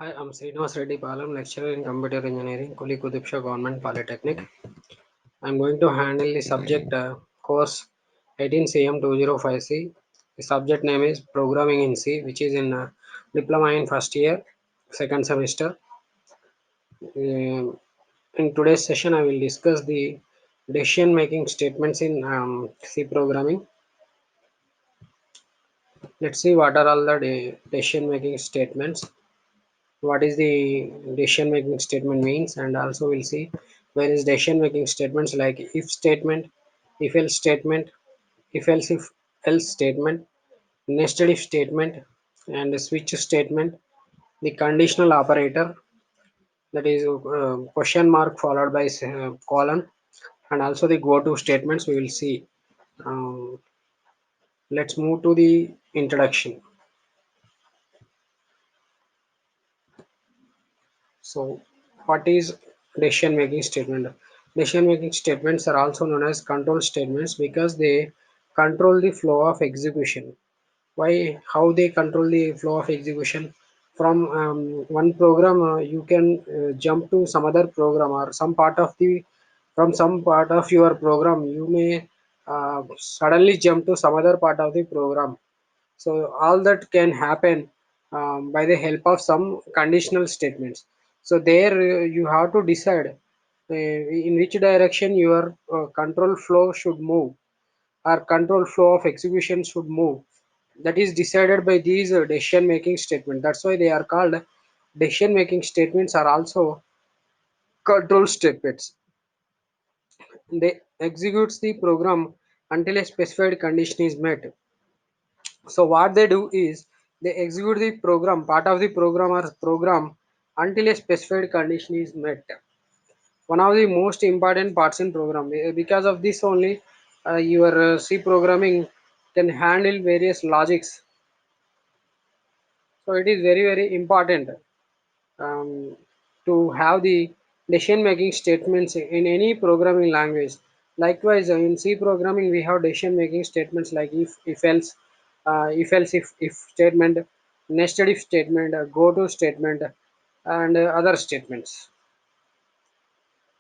Hi, I'm Srinivas Reddy Palam, lecturer in computer engineering, Kuli Kudipsha Government Polytechnic. I'm going to handle the subject course 18 CM 205C. The subject name is Programming in C, which is in diploma in first year, second semester. In today's session, I will discuss the decision making statements in C programming. Let's see what are all the decision making statements, what is the decision making statement means, and also we'll see where is decision making statements like if statement, if else statement, if else statement, nested if statement, and the switch statement, the conditional operator, that is question mark followed by colon, and also the go to statements we will see. um, let's move to the introduction. So, what is decision making statement? Decision making statements are also known as control statements because they control the flow of execution. Why? How they control the flow of execution? From one program, you can jump to some other program, or some part of the from some part of your program, you may suddenly jump to some other part of the program. So all that can happen by the help of some conditional statements. So there you have to decide in which direction your control flow should move, or control flow of execution should move. That is decided by these decision making statements. That's why they are called decision making statements, are also control statements. They executes the program until a specified condition is met. So what they do is they execute the program, part of the program or program, until a specified condition is met. One of the most important parts in program. Because of this only, your C programming can handle various logics. So it is very important um, to have the decision making statements in any programming language. Likewise, in C programming, we have decision making statements like if else, if statement, nested if statement, go to statement, and other statements.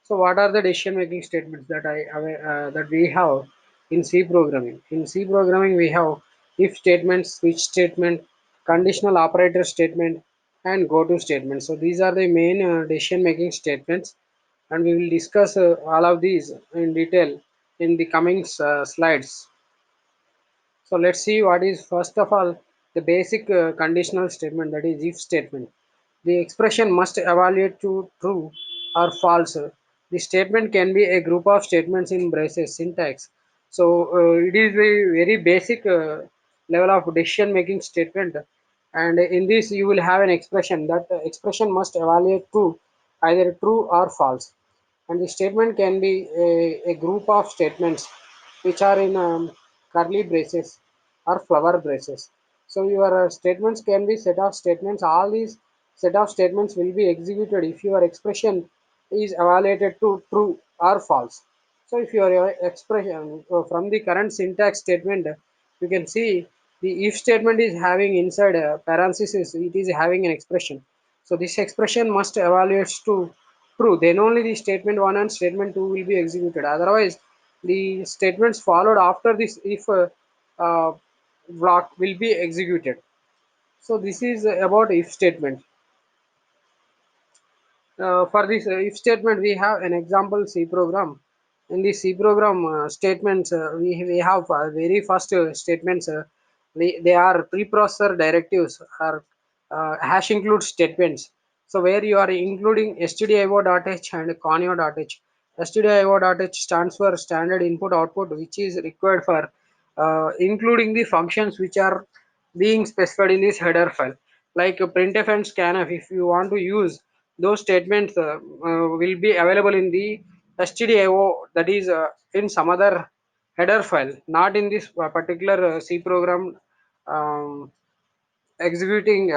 So, what are the decision making statements that we have in C programming? In C programming, we have if statement, switch statement, conditional operator statement, and go to statement. So, these are the main decision making statements, and we will discuss all of these in detail in the coming slides. So let's see what is first of all the basic conditional statement, that is if statement. The expression must evaluate to true or false. The statement can be a group of statements in braces syntax. So it is a very basic level of decision making statement, and in this you will have an expression. That expression must evaluate to either true or false, and the statement can be a group of statements which are in curly braces or flower braces. So your statements can be set of statements. All these set of statements will be executed if your expression is evaluated to true or false. So if your expression from the current syntax statement, you can see the if statement is having inside parenthesis, it is having an expression. So this expression must evaluate to true. Then only the statement 1 and statement 2 will be executed. Otherwise, the statements followed after this if uh, block will be executed. So this is about if statement. For this if statement, we have an example C program. In the C program statements, we have very first statements. They are preprocessor directives, or hash include statements. So where you are including stdio.h and conio.h. Stdio.h stands for standard input output, which is required for including the functions which are being specified in this header file, like printf and scanf. If you want to use those statements, will be available in the stdio, that is in some other header file, not in this particular C program um, executing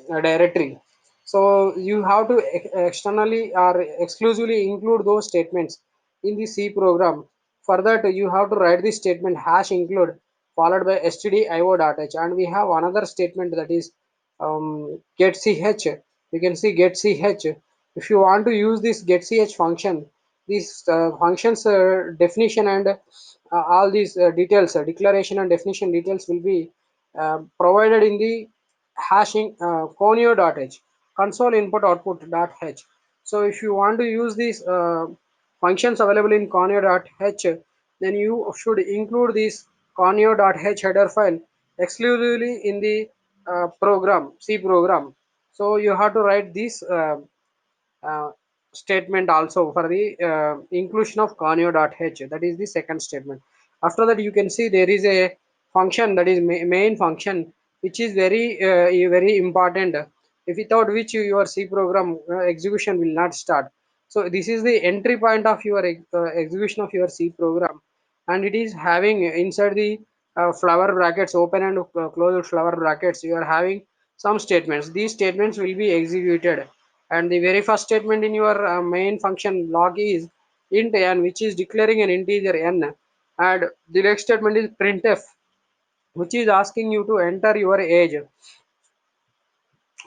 directory. So you have to externally or exclusively include those statements in the C program. For that, you have to write the statement hash include followed by stdio.h, and we have another statement, that is getch. You can see get ch. If you want to use this get ch function, these functions definition and all these details, declaration and definition details will be provided in the hashing conio.h, console input output.h. So if you want to use these functions available in conio.h, then you should include this conio.h header file exclusively in the program, C program. So you have to write this uh, statement also for the inclusion of conio.h. That is the second statement. After that, you can see there is a function, that is main function, which is very important, without which your C program execution will not start. So this is the entry point of your execution of your C program, and it is having inside the flower brackets, open and closed flower brackets, you are having some statements. These statements will be executed, and the very first statement in your main function log is int n, which is declaring an integer n, and the next statement is printf, which is asking you to enter your age.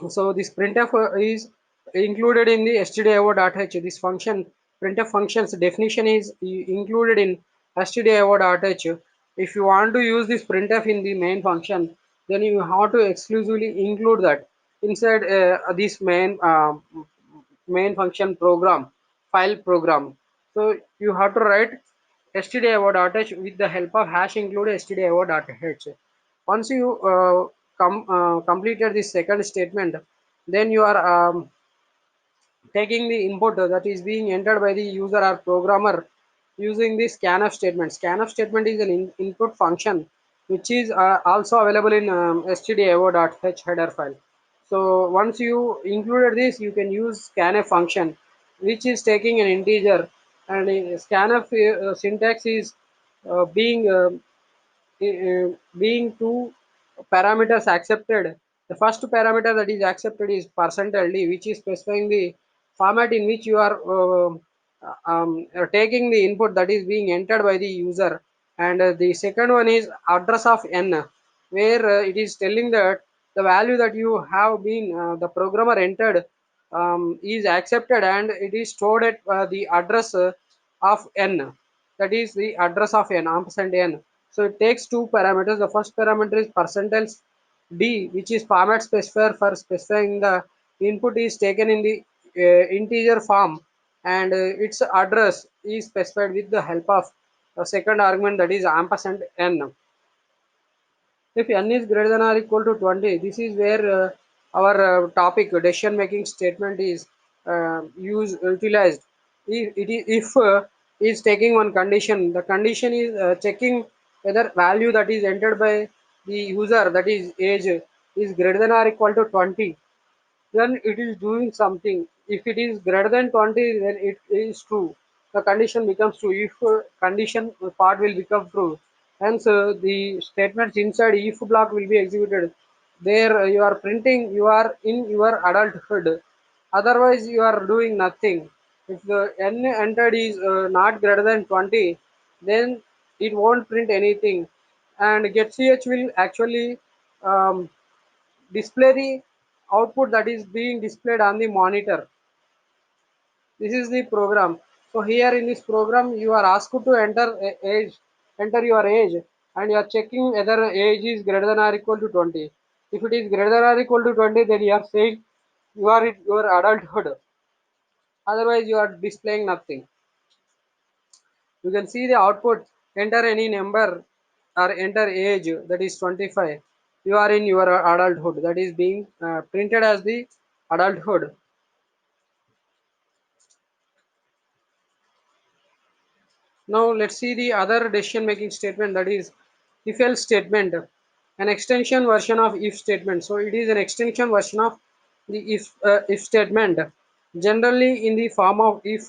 So this printf is included in the stdio.h. This function, printf function's definition is included in stdio.h. If you want to use this printf in the main function, then you have to exclusively include that inside this main function program, file program. So you have to write stdio.h with the help of hash include stdio.h. Once you completed this second statement, then you are taking the input that is being entered by the user or programmer using the scanf statement. Scanf statement is an input function which is also available in stdio.h header file. So once you included this, you can use scanf function, which is taking an integer, and scanf syntax is being being two parameters accepted. The first parameter that is accepted is %d, which is specifying the format in which you are taking the input that is being entered by the user, and the second one is address of n, where it is telling that the value that you have been the programmer entered is accepted, and it is stored at the address of n, that is the address of n, ampersand n. So it takes two parameters. The first parameter is percentage d, which is format specifier for specifying the input is taken in the integer form, and its address is specified with the help of a second argument, that is ampersand n. If n is greater than or equal to 20, this is where our topic decision making statement is utilized. If is taking one condition, the condition is checking whether value that is entered by the user, that is age, is greater than or equal to 20, then it is doing something. If it is greater than 20, then it is true. The condition becomes true. If condition part will become true, hence the statements inside if block will be executed. There you are printing, you are in your adulthood. Otherwise, you are doing nothing. If the n entered is not greater than 20, then it won't print anything. And getch will actually um, display the output that is being displayed on the monitor. This is the program. So here in this program, you are asked to enter your age, and you are checking whether age is greater than or equal to 20. If it is greater than or equal to 20, then you are saying you are in your adulthood. Otherwise, you are displaying nothing. You can see the output, enter any number or enter age, that is 25. You are in your adulthood, that is being printed as the adulthood. Now let's see the other decision making statement, that is if else statement, an extension version of if statement. So it is an extension version of the if statement, generally in the form of if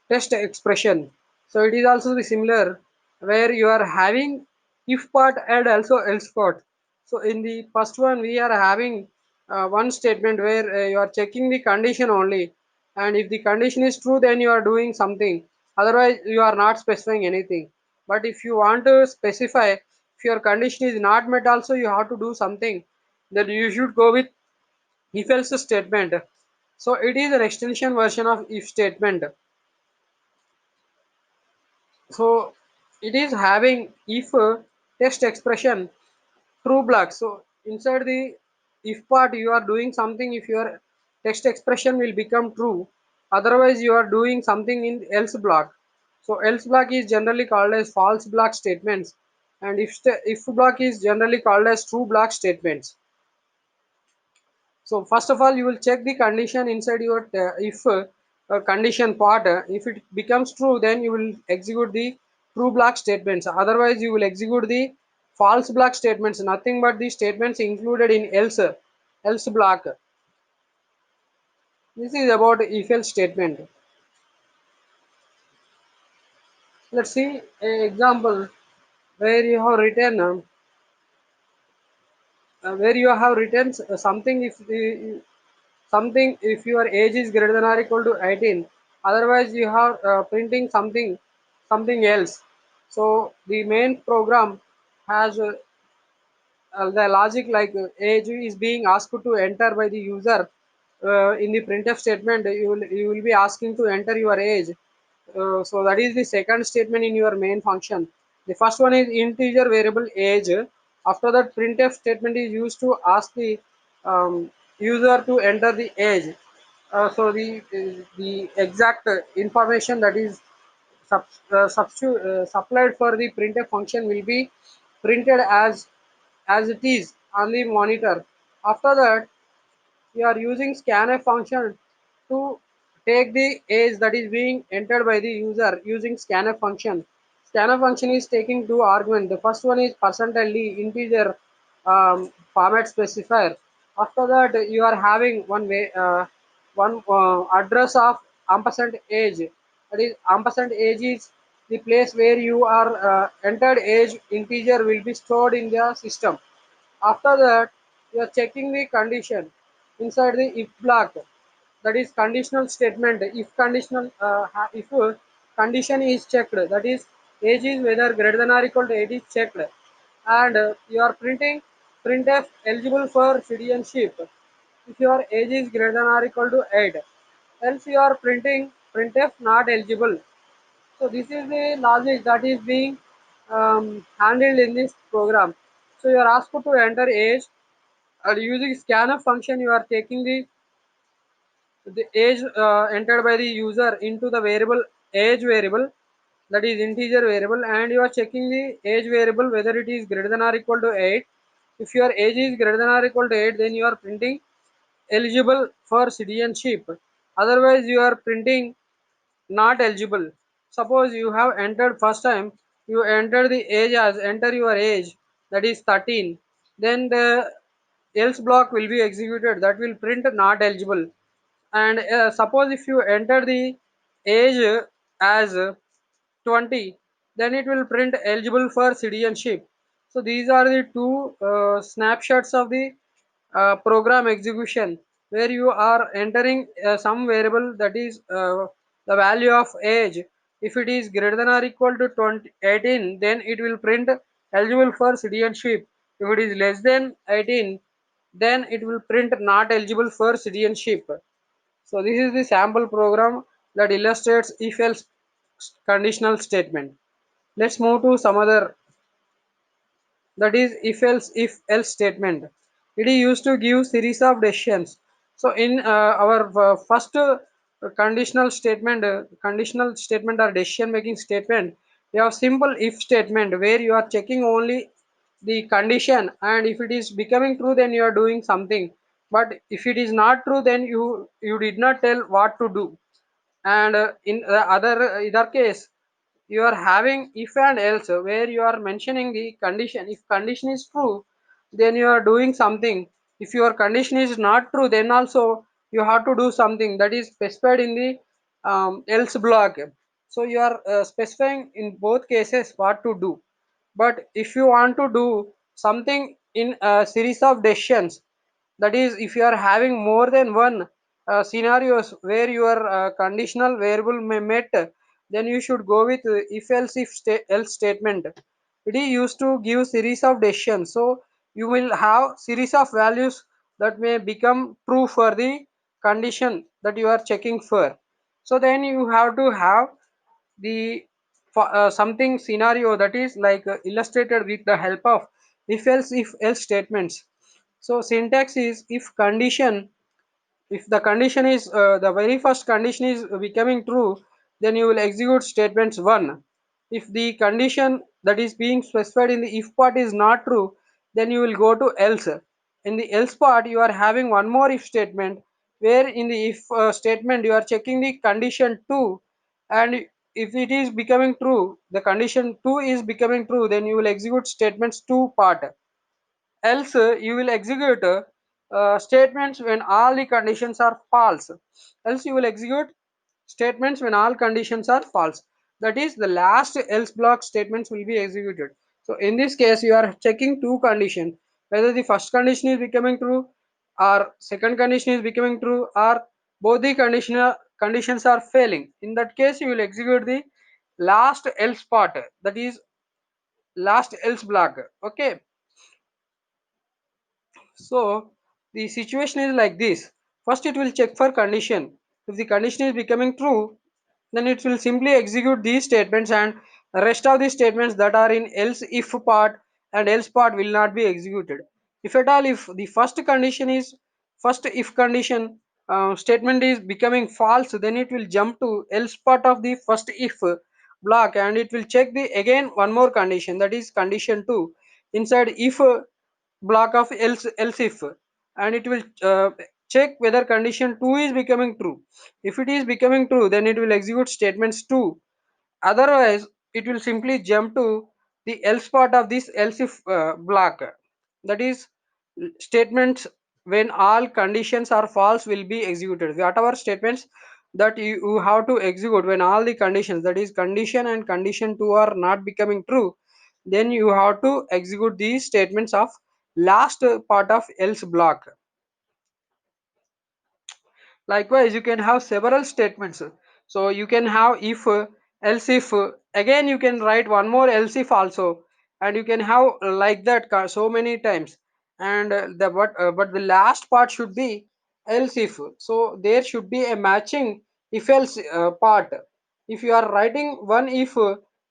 test expression. So it is also the similar, where you are having if part and also else part. So in the first one we are having one statement where you are checking the condition only, and if the condition is true, then you are doing something, otherwise you are not specifying anything. But if you want to specify, if your condition is not met also, you have to do something, then you should go with if else statement. So it is an extension version of if statement. So it is having if text expression true block. So inside the if part you are doing something, if your text expression will become true, otherwise you are doing something in else block. So else block is generally called as false block statements, and if block is generally called as true block statements. So first of all, you will check the condition inside your if condition part. If it becomes true, then you will execute the true block statements. Otherwise, you will execute the false block statements. Nothing but the statements included in else block. This is about if else statement. Let's see an example where you have written something if the something if your age is greater than or equal to 18, otherwise you have printing something else. So the main program has the logic like age is being asked to enter by the user. In the printf statement you will be asking to enter your age. So that is the second statement in your main function. The first one is integer variable age. After that, printf statement is used to ask the user to enter the age. So the exact information that is supplied for the printf function will be printed as it is on the monitor. After that, we are using scanf function to take the age that is being entered by the user using scanf function. Scanf function is taking two arguments. The first one is %d integer format specifier. After that, you are having one address of ampersand age. That is ampersand age is the place where you are entered age integer will be stored in the system. After that, you are checking the condition inside the if block. That is conditional statement. If conditional if condition is checked, that is age is whether greater than or equal to 8 is checked, and you are printing printf eligible for citizenship if your age is greater than or equal to 8. Else you are printing printf not eligible. So this is the logic that is being handled in this program. So you are asked to enter age, and using scanf function you are taking the age entered by the user into the variable age variable, that is integer variable, and you are checking the age variable whether it is greater than or equal to 8. If your age is greater than or equal to 8, then you are printing eligible for citizenship. Otherwise you are printing not eligible. Suppose you have entered first time, you enter the age as enter your age, that is 13. Then the else block will be executed, that will print not eligible. And suppose if you enter the age as 20, then it will print eligible for citizenship. So these are the two snapshots of the program execution where you are entering some variable, that is the value of age. If it is greater than or equal to 18, then it will print eligible for citizenship. If it is less than 18, then it will print not eligible for citizenship. So this is the sample program that illustrates if else conditional statement. Let's move to some other, that is if else statement. It is used to give series of decisions. So in our first conditional statement or decision making statement, we have simple if statement where you are checking only the condition, and if it is becoming true then you are doing something, but if it is not true then you did not tell what to do. And in the other case, you are having if and else where you are mentioning the condition. If condition is true, then you are doing something. If your condition is not true, then also you have to do something that is specified in the else block. So you are specifying in both cases what to do. But if you want to do something in a series of decisions, that is if you are having more than one scenarios where your conditional variable may met, then you should go with if else else statement. It is used to give series of decisions, so you will have series of values that may become true for the condition that you are checking for. So then you have to have the something scenario that is like illustrated with the help of if else statements. So syntax is if condition, if the condition is the very first condition is becoming true, then you will execute statements 1. If the condition that is being specified in the if part is not true, then you will go to else. In the else part you are having one more if statement, where in the if statement you are checking the condition 2, and if it is becoming true, the condition 2 is becoming true, then you will execute statements 2 part. Else you will execute statements when all the conditions are false. Else you will execute statements when all conditions are false. That is the last else block statements will be executed. So in this case you are checking two conditions, whether the first condition is becoming true or second condition is becoming true, or both the conditions are failing. In that case you will execute the last else part, that is last else block. Okay. So the situation is like this. First it will check for condition. If the condition is becoming true, then it will simply execute these statements, and the rest of the statements that are in else if part and else part will not be executed. If at all, if the first if condition statement is becoming false, then it will jump to else part of the first if block, and it will check the again one more condition, that is condition 2 inside if block of else if, and it will check whether condition 2 is becoming true. If it is becoming true, then it will execute statements 2. Otherwise it will simply jump to the else part of this else if block, that is statements when all conditions are false will be executed. Whatever statements that you have to execute when all the conditions, that is condition and condition 2 are not becoming true, then you have to execute these statements of last part of else block. Likewise, you can have several statements. So you can have if, else if, again you can write one more else if also, and you can have like that so many times. And but the last part should be else if. So there should be a matching if else part. If you are writing one if,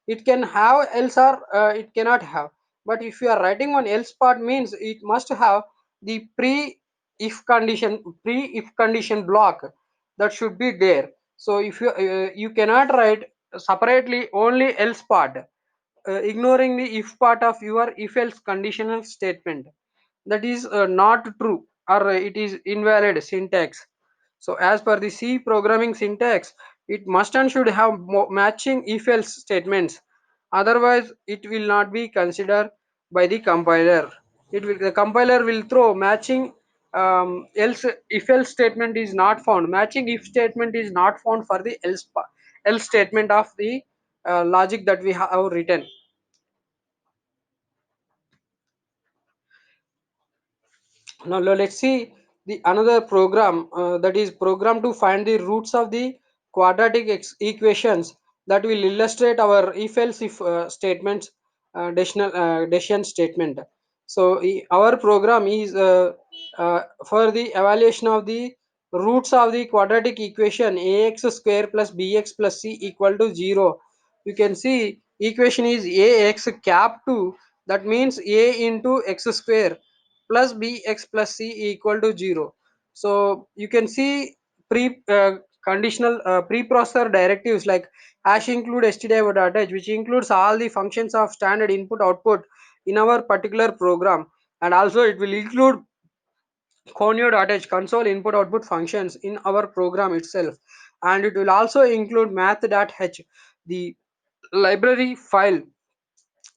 it can have else or it cannot have. But if you are writing one else part, means it must have the pre if condition block that should be there. So if you cannot write separately only else part, ignoring the if part of your if else conditional statement, that is not true, or it is invalid syntax. So as per the C programming syntax, it must and should have matching if else statements, otherwise it will not be considered by the compiler. The compiler will throw matching else if else statement is not found, matching if statement is not found for the else statement of the logic that we have written. Now let's see the another program, that is program to find the roots of the quadratic equations, that will illustrate our if else if statements, decision statement. So our program is for the evaluation of the roots of the quadratic equation ax square plus bx plus c equal to 0. You can see equation is ax cap 2, that means a into x square plus bx plus c equal to 0. So you can see pre conditional preprocessor directives like hash include stdio.h, which includes all the functions of standard input output in our particular program, and also it will include conio.h, console input output functions in our program itself, and it will also include math.h, the library file,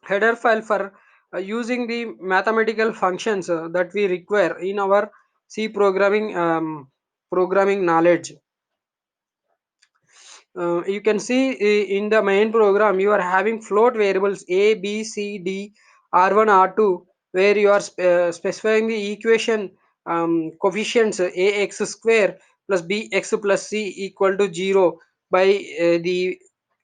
header file for using the mathematical functions that we require in our C programming programming knowledge. You can see in the main program you are having float variables a b c d r1 r2, where you are specifying the equation coefficients ax square plus bx plus c equal to 0 by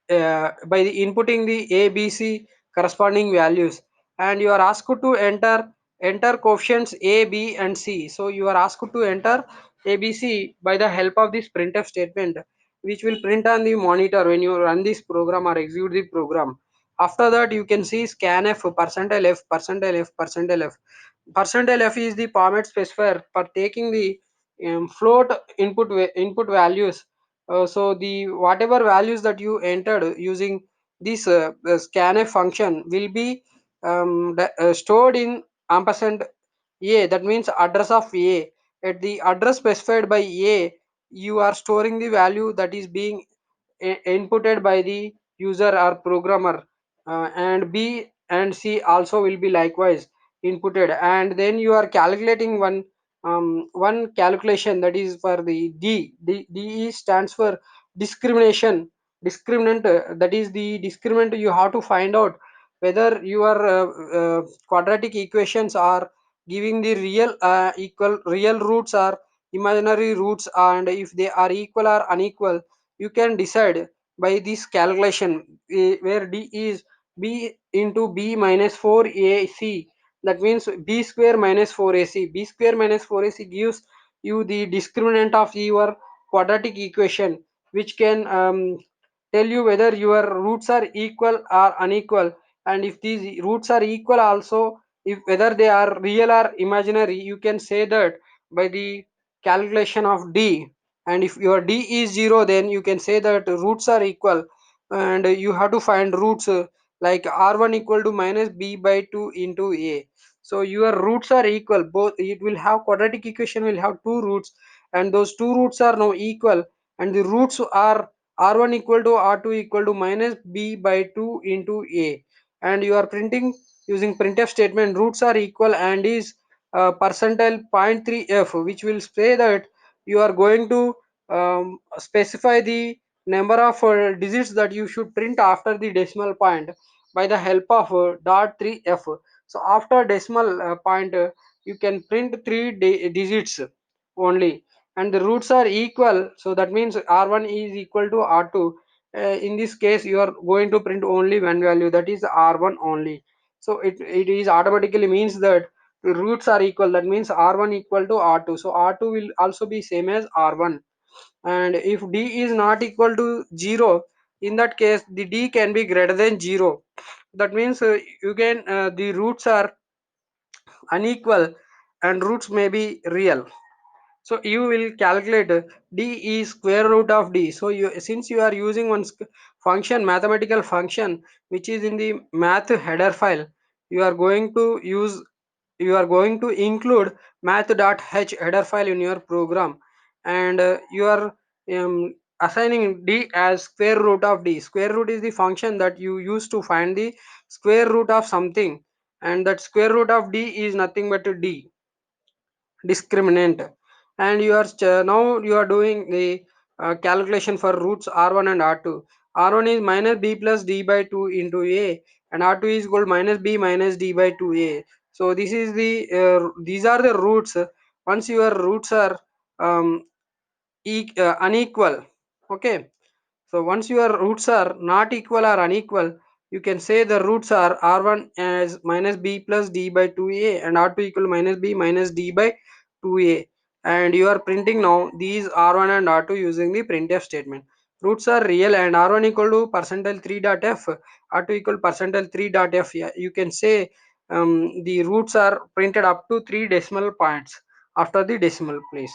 by the inputting the a b c corresponding values, and you are asked to enter coefficients a b and c. So you are asked to enter ABC by the help of this printf statement, which will print on the monitor when you run this program or execute the program. After that, you can see scanf percentile f percentile f percentile f. Percentile f is the format specifier for taking the float input values. So the whatever values that you entered using this scanf function will be stored in ampersand a, that means address of a. At the address specified by a, you are storing the value that is being inputted by the user or programmer, and b and c also will be likewise inputted, and then you are calculating one calculation, that is for the d stands for discrimination discriminant, that is the discriminant. You have to find out whether your quadratic equations are giving the real equal real roots or imaginary roots, and if they are equal or unequal, you can decide by this calculation, where d is b into b minus 4ac, that means b square minus 4ac. B square minus 4ac gives you the discriminant of your quadratic equation, which can tell you whether your roots are equal or unequal, and if these roots are equal also, if whether they are real or imaginary, you can say that by the calculation of d. And if your d is 0, then you can say that roots are equal, and you have to find roots, like r1 equal to minus b by 2 into a. So your roots are equal, both it will have quadratic equation will have two roots, and those two roots are now equal, and the roots are r1 equal to r2 equal to minus b by 2 into a. And you are printing using printf statement roots are equal and is percentile 0.3f, which will say that you are going to specify the number of digits that you should print after the decimal point by the help of dot 3f. So after decimal point, you can print three digits only, and the roots are equal, so that means r1 is equal to r2. In this case, you are going to print only one value, that is r1 only. So it is automatically means that the roots are equal, that means r1 equal to r2, so r2 will also be same as r1. And if d is not equal to 0, in that case the d can be greater than 0, that means you can the roots are unequal and roots may be real. So you will calculate d is square root of d. So you, since you are using one function, mathematical function, which is in the math header file, you are going to use, you are going to include math.h header file in your program, and you are assigning d as square root of d. Square root is the function that you use to find the square root of something, and that square root of d is nothing but d, discriminant. And you are now you are doing the calculation for roots r1 and r2. R1 is minus b plus d by 2 into a, and r2 is equal to minus b minus d by 2a. So this is the these are the roots. Once your roots are um, unequal, okay, so once your roots are not equal or unequal, you can say the roots are r1 as minus b plus d by 2a and r2 equal minus b minus d by 2a. And you are printing now these r1 and r2 using the printf statement. Roots are real and r1 equal to percentile 3 dot f, r2 equal percentile 3 dot f. Yeah, you can say the roots are printed up to 3 decimal points after the decimal place.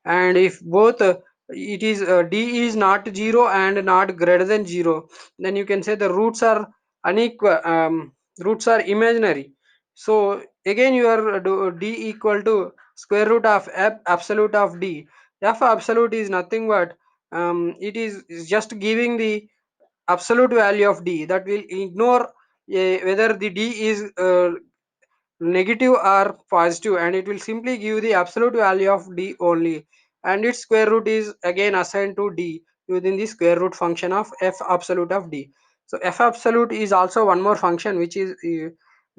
And if both it is d is not 0 and not greater than 0, then you can say the roots are unequal, roots are imaginary. So again you are d equal to square root of f absolute of d. F absolute is nothing but it is just giving the absolute value of d, that will ignore whether the d is negative or positive, and it will simply give the absolute value of d only, and its square root is again assigned to d using the square root function of f absolute of d. So f absolute is also one more function which is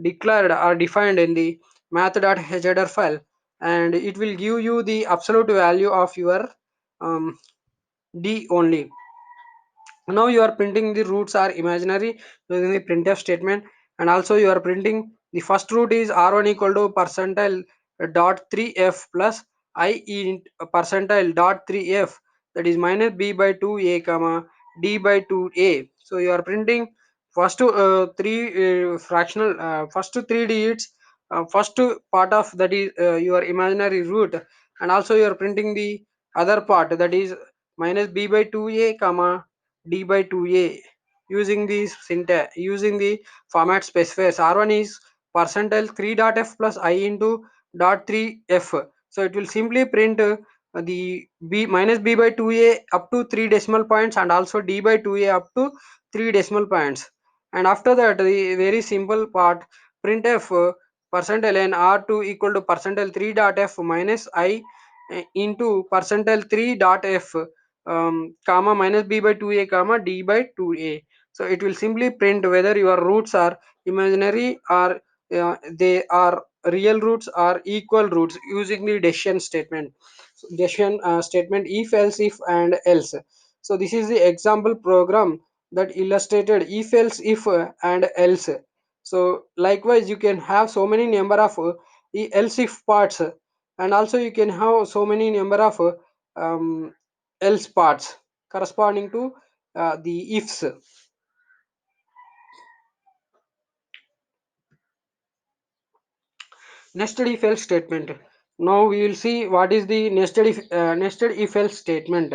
declared or defined in the math.header file, and it will give you the absolute value of your um, d only. Now you are printing the roots are imaginary using the printf statement, and also you are printing the first root is r1 equal to percentile dot 3f plus I int percentile dot 3f, that is minus b by 2a comma d by 2a. So you are printing first three fractional first three digits, first part of that is your imaginary root, and also you are printing the other part, that is minus b by 2a comma d by 2a, using the syntax, using the format specifiers. R1 is percentile 3 dot f plus I into dot 3 f. So it will simply print the b minus b by 2a up to 3 decimal points, and also d by 2a up to 3 decimal points. And after that, the very simple part, printf percentile n r2 equal to percentile 3 dot f minus I into percentile 3 dot f comma minus b by 2a comma d by 2a. So it will simply print whether your roots are imaginary or they are real roots or equal roots, using the decision statement. So decision statement, if else if and else. So this is the example program that illustrated if else if and else. So likewise you can have so many number of else if parts, and also you can have so many number of um, else parts corresponding to the ifs. Nested if else statement. Now we will see what is the nested if else statement.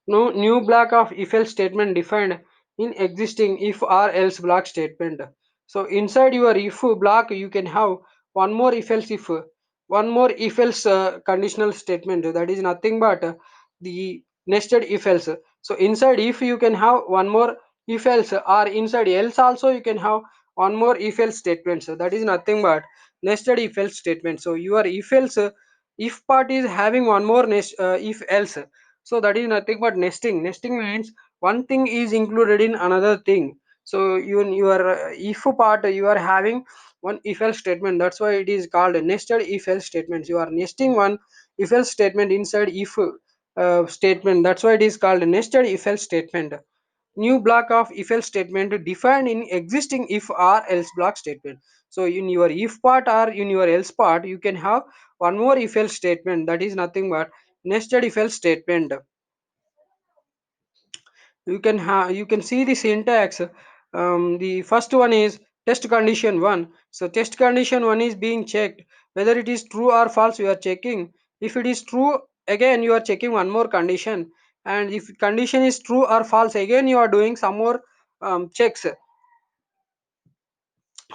Now new block of if else statement defined in existing if or else block statement. So inside your if block you can have one more if else if, one more if else conditional statement, that is nothing but the nested if else. So inside if you can have one more if else, or inside else also you can have one more if else statement, so that is nothing but nested if else statement. So your if else if part is having one more if else, so that is nothing but nesting. Nesting means one thing is included in another thing. So you in your if part you are having one if else statement, that's why it is called nested if else statements. You are nesting one if else statement inside if statement, that's why it is called nested if else statement. New block of if else statement defined in existing if or else block statement. So in your if part or in your else part you can have one more if else statement, that is nothing but nested if else statement. You can have, you can see the syntax. The first one is test condition 1. So test condition 1 is being checked whether it is true or false. You are checking if it is true, again you are checking one more condition, and if condition is true or false, again you are doing some more checks.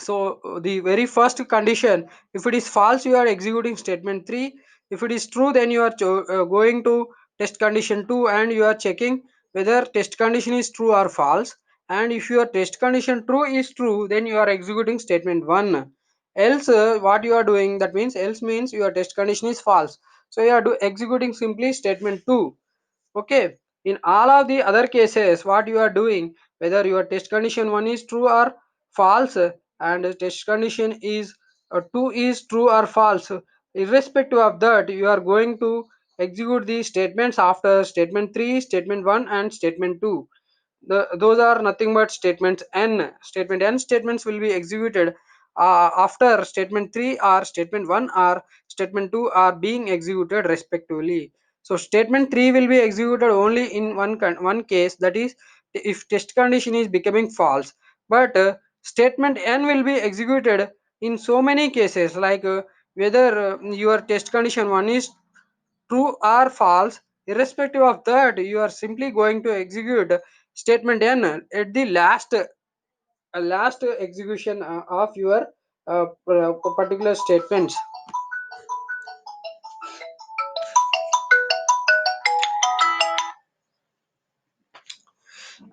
So the very first condition, if it is false you are executing statement 3. If it is true, then you are going to test condition 2 and you are checking whether test condition is true or false. And if your test condition true is true, then you are executing statement 1. Else what you are doing, that means else means your test condition is false, so you are executing simply statement 2. Okay, in all of the other cases what you are doing, whether your test condition 1 is true or false, and the test condition is 2 is true or false, irrespective of that you are going to execute the statements after statement 3, statement 1 and statement 2. Those are nothing but statements n. Statement n statements will be executed after statement 3 or statement 1 or statement 2 are being executed respectively. So statement 3 will be executed only in one case, that is if test condition is becoming false. But statement n will be executed in so many cases, like whether your test condition 1 is true or false. Irrespective of that you are simply going to execute statement n at the last execution of your particular statements.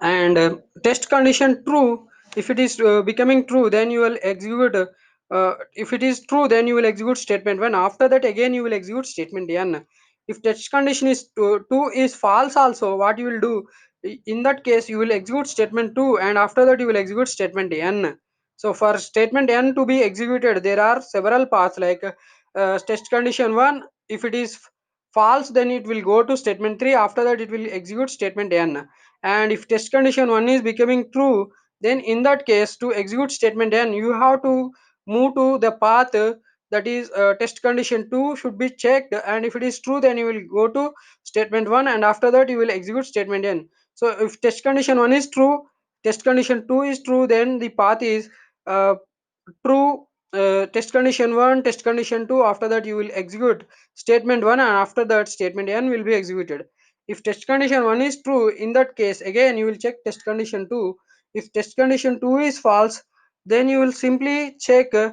And test condition true, if it is becoming true, then you will execute if it is true, then you will execute statement 1. After that again you will execute statement n. If test condition is 2 is false also, what you will do, in that case you will execute statement 2 and after that you will execute statement n. So for statement n to be executed there are several paths, like test condition 1, if it is false then it will go to statement 3, after that it will execute statement n. And if test condition 1 is becoming true, then in that case to execute statement n you have to move to the path that is test condition 2 should be checked, and if it is true then you will go to statement 1, and after that you will execute statement n. So if test condition 1 is true, test condition 2 is true, then the path is uh, true, test condition 1, test condition 2, after that you will execute statement 1, and after that statement n will be executed. If test condition 1 is true, in that case again you will check test condition 2. If test condition 2 is false, then you will simply check uh,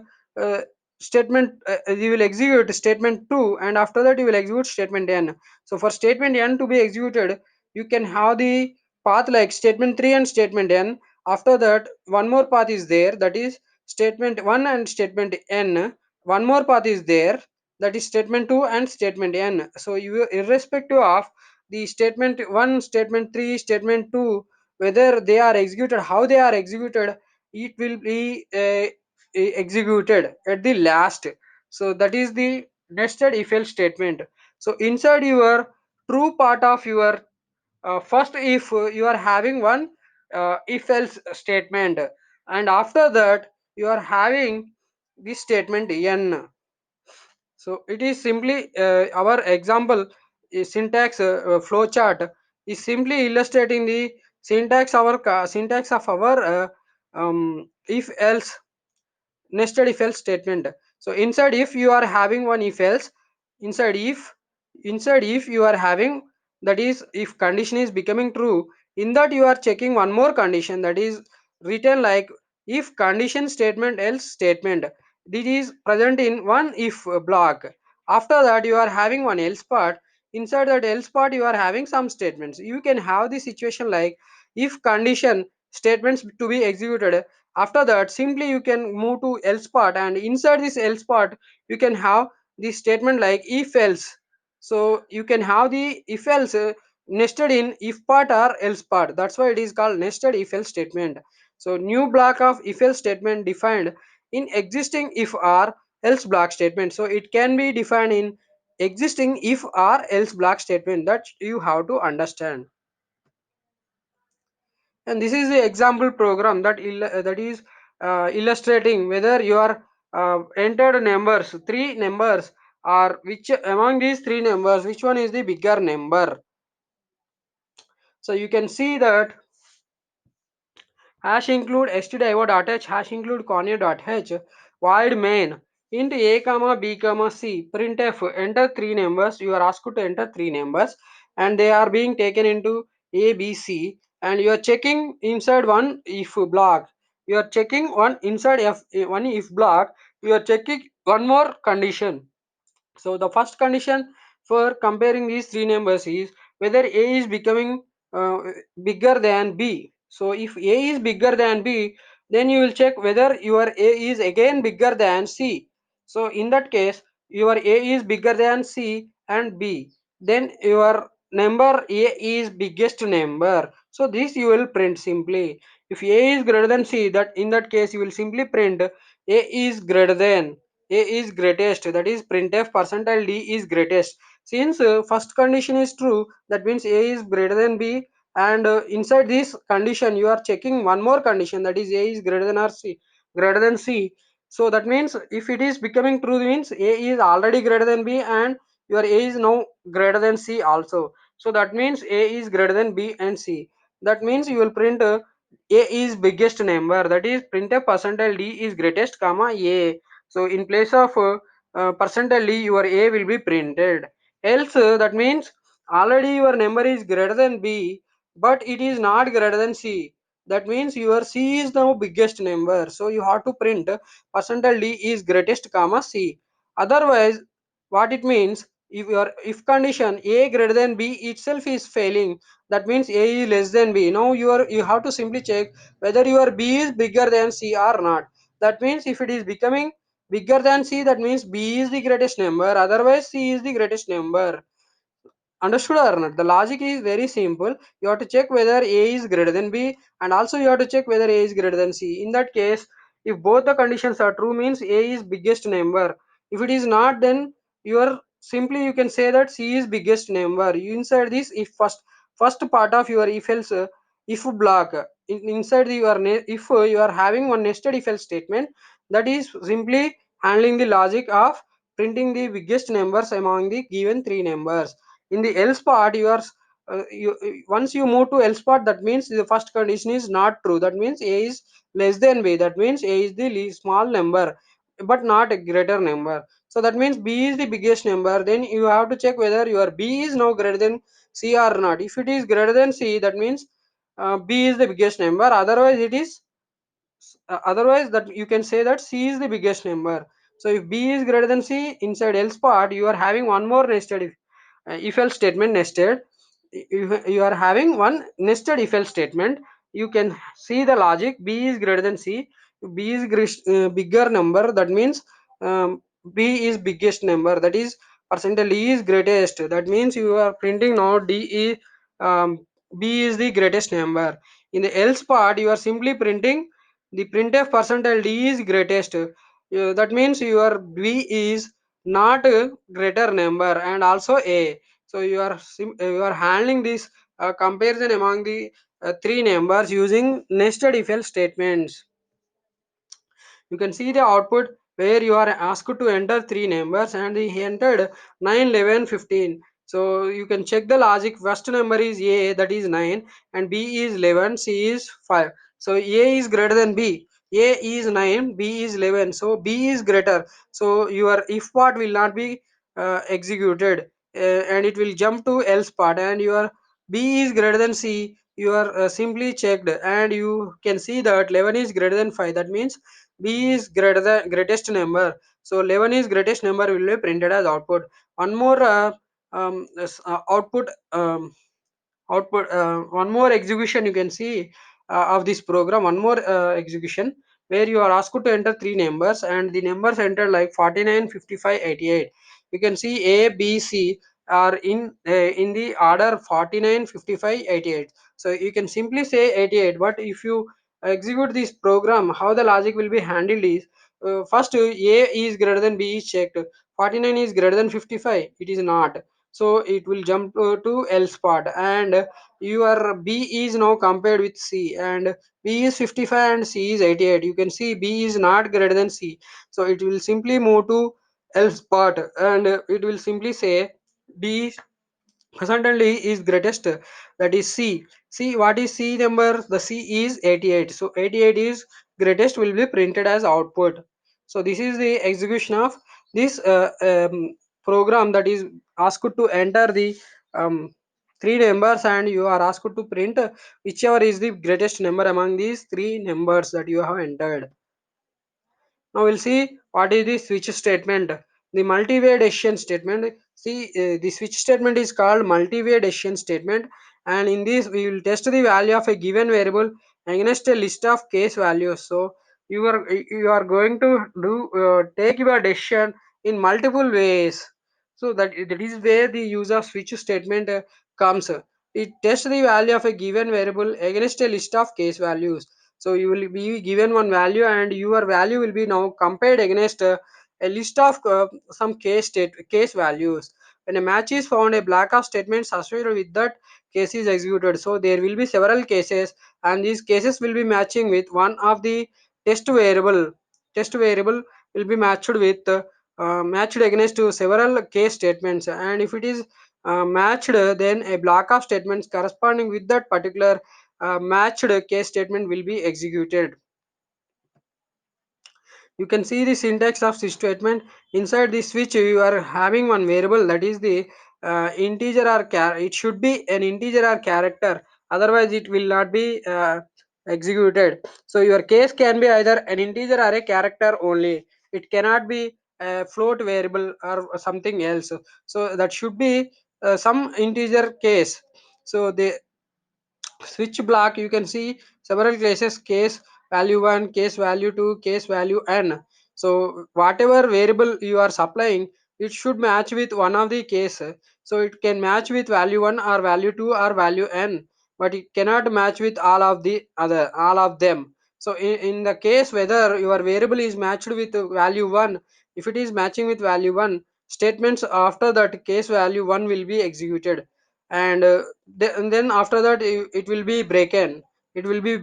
you will execute statement 2, and after that you will execute statement n. So for statement n to be executed, you can have the path like statement 3 and statement n. After that one more path is there, that is statement 1 and statement n. One more path is there, that is statement 2 and statement n. So you, irrespective of the statement 1, statement 3, statement 2, whether they are executed, how they are executed, it will be executed at the last. So that is the nested if else statement. So inside your true part of your first if, you are having one if else statement, and after that you are having this statement n. So it is simply our example syntax flow chart is simply illustrating the syntax of our if else nested if else statement. So inside if you are having one if else, inside if, inside if you are having, that is if condition is becoming true, in that you are checking one more condition, that is written like if condition statement else statement. This is present in one if block. After that you are having one else part. Inside that else part you are having some statements. You can have the situation like if condition statements to be executed. After that simply you can move to else part, and inside this else part you can have the statement like if else. So you can have the if else nested in if part or else part. That's why it is called nested if else statement. So new block of if else statement defined in existing if or else block statement. So it can be defined in existing if or else block statement, that you have to understand. And this is the example program that that is illustrating whether you are entered numbers, three numbers, or which among these three numbers which one is the bigger number. So you can see that hash include stdio.h, hash include conio.h, void main int a comma b comma c, printf enter three numbers. You are asked to enter three numbers and they are being taken into a b c, and you are checking inside one if block. You are checking one inside one if block. You are checking one more condition. So the first condition for comparing these three numbers is whether A is becoming uh, bigger than B. So if A is bigger than B, then you will check whether your A is again bigger than C. So in that case, your A is bigger than C and B. Then your number A is biggest number. So this you will print simply. If A is greater than C, that in that case you will simply print A is greater than, a is greatest, that is printf percentile d is greatest. Since first condition is true, that means a is greater than b, and inside this condition you are checking one more condition, that is a is greater than or c, greater than c. So that means if it is becoming true, means a is already greater than b and your a is now greater than c also. So that means a is greater than b and c. That means you will print a is biggest number, that is printf percentile d is greatest comma a. So in place of percentile d, your a will be printed. Else that means already your number is greater than b, but it is not greater than c. That means your c is now biggest number. So you have to print percentile d is greatest comma c. Otherwise, what it means, if your if condition a greater than b itself is failing, that means a is less than b. Now you have to simply check whether your b is bigger than c or not. That means if it is becoming bigger than c, that means b is the greatest number, otherwise c is the greatest number. Understood or not? The logic is very simple. You have to check whether a is greater than b, and also you have to check whether a is greater than c. In that case, if both the conditions are true, means a is biggest number. If it is not, then you are simply, you can say that c is biggest number. You inside this if first part of your if else if block, inside your if you are having one nested if else statement, that is simply handling the logic of printing the biggest numbers among the given three numbers. In the else part, once you move to else part, that means the first condition is not true. That means a is less than b. That means a is the least small number, but not a greater number. So that means b is the biggest number. Then you have to check whether your b is now greater than c or not. If it is greater than c, that means b is the biggest number. Otherwise, otherwise that you can say that c is the biggest number. So if b is greater than c, inside else part you are having one more nested if else statement nested. If you are having one nested if else statement, you can see the logic. B is greater than c, b is bigger number, that means b is biggest number, that is percentage d is greatest. That means you are printing now d is b is the greatest number. In the else part, you are simply printing the printf percentile d is greatest. That means your b is not a greater number and also a. So you are handling this comparison among the three numbers using nested if else statements. You can see the output where you are asked to enter three numbers and he entered 9, 11, 15. So you can check the logic. First number is a, that is 9, and b is 11, c is 5. So a is greater than b. A is 9, b is 11, so b is greater. So your if part will not be executed, and it will jump to else part, and your b is greater than c. You are simply checked and you can see that 11 is greater than 5. That means b is greater than greatest number. So 11 is greatest number will be printed as output. One more output one more execution you can see of this program. One more execution where you are asked to enter three numbers and the numbers entered like 49, 55, 88. You can see a b c are in the order 49, 55, 88. So you can simply say 88, but if you execute this program, how the logic will be handled is first a is greater than b is checked. 49 is greater than 55, it is not. So it will jump to else part, and your b is now compared with c, and b is 55 and c is 88. You can see b is not greater than c, so it will simply move to else part, and it will simply say b certainly is greatest, that is c. See what is c number? The c is 88, so 88 is greatest will be printed as output. So this is the execution of this program that is asked to enter the um, three numbers, and you are asked to print whichever is the greatest number among these three numbers that you have entered. Now we'll see what is the switch statement. The multi-way decision statement. See, the switch statement is called multi-way decision statement, and in this we will test the value of a given variable against a list of case values. So you are going to do take your decision in multiple ways. So that is where the use of switch statement comes. It tests the value of a given variable against a list of case values. So you will be given one value and your value will be now compared against a list of some case values. When a match is found, a block of statements associated with that case is executed. So there will be several cases, and these cases will be matching with one of the test variable. Test variable will be matched against to several case statements, and if it is matched, then a block of statements corresponding with that particular matched case statement will be executed. You can see the syntax of switch statement. Inside the switch you are having one variable, that is the integer or it should be an integer or character, otherwise it will not be executed. So your case can be either an integer or a character only. It cannot be a float variable or something else. So that should be some integer case. So the switch block, you can see several cases: case value 1, case value 2, case value n. So whatever variable you are supplying, it should match with one of the case. So it can match with value 1 or value 2 or value n, but it cannot match with all of them. So in the case whether your variable is matched with value 1, if it is matching with value 1, statements after that case value 1 will be executed, and and then after that it will be broken. It will be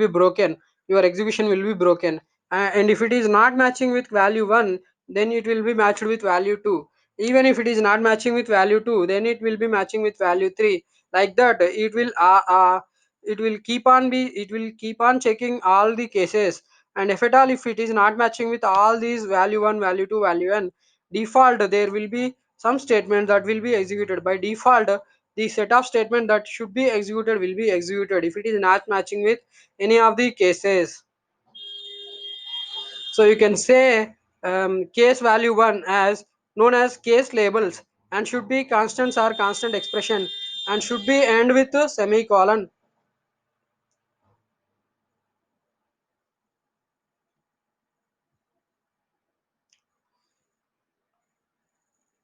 broken. Your execution will be broken. and if it is not matching with value 1, then it will be matched with value 2. Even if it is not matching with value 2, then it will be matching with value 3. Like that it will keep on checking all the cases. And if at all if it is not matching with all these value 1, value 2, value n, default there will be some statement that will be executed. By default, the set of statement that should be executed will be executed if it is not matching with any of the cases. So you can say case value 1 as known as case labels, and should be constants or constant expression, and should be end with a semicolon.